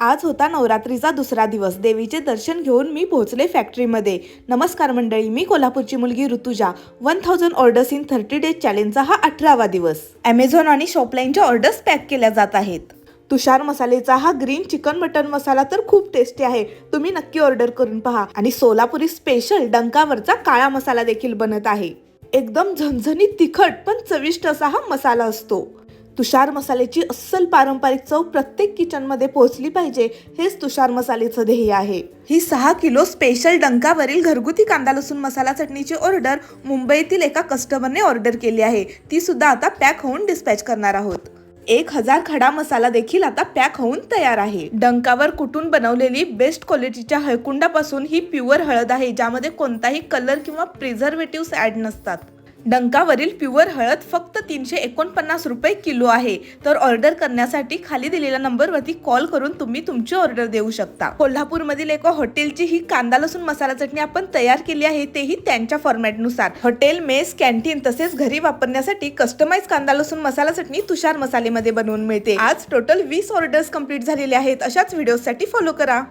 आज होता नवरात्रीचा दुसरा दिवस। देवीचे दर्शन घेऊन मी पोहोचले फॅक्टरीमध्ये। नमस्कार मंडळी, मी कोल्हापूरची मुलगी ऋतुजा। 1000 ऑर्डर्स इन 30 डेज चॅलेंजचा हा 18वा दिवस। Amazon आणि शॉपलाईनच्या ऑर्डर्स पॅक केल्या जात आहेत। तुषार मसालेचा हा ग्रीन चिकन मटन मसाला तर खूप टेस्टी आहे, तुम्ही नक्की ऑर्डर करून पहा। आणि सोलापुरी स्पेशल डंकावरचा काळा मसाला देखील बनत आहे। एकदम झणझणीत तिखट पण चविष्ट असा हा मसाला असतो। तुषार मसाल्याची अस्सल पारंपरिक चव प्रत्येक किचन मध्ये पोहोचली पाहिजे, हेच तुषार मसाल्याचं ध्येय आहे। ही 6 किलो स्पेशल डंकावरील घरगुती कांदा लसूण मसाला चटणीची ऑर्डर मुंबईतील एका कस्टमरने ऑर्डर केली आहे। ती सुद्धा आता पॅक होऊन डिस्पॅच करणार आहोत। 1000 खडा मसाला देखील आता पॅक होऊन तयार आहे। डंकावर कुटून बनवलेली बेस्ट क्वालिटीच्या हळकुंडापासून ही प्युअर हळद आहे, ज्यामध्ये कोणताही कलर किंवा प्रिझर्वेटिव्स ऍड नसतात। डंकावरील प्युअर हळद फक्त 349 रुपये किलो आहे। तर ऑर्डर करण्यासाठी खाली दिलेल्या नंबरवरती कॉल करून तुम्ही तुमची ऑर्डर देऊ शकता। कोल्हापूरमधील एका हॉटेलची ही कांदा लसूण मसाला चटणी आपण तयार केली आहे, तेही त्यांच्या फॉर्मॅटनुसार। हॉटेल, मेस, कॅन्टीन तसेच घरी वापरण्यासाठी कस्टमाइज कांदा लसूण मसाला चटणी तुषार मसालेमध्ये बनवून मिळते। आज टोटल 20 ऑर्डर्स कंप्लीट झालेले आहेत। अशाच व्हिडिओसाठी फॉलो करा।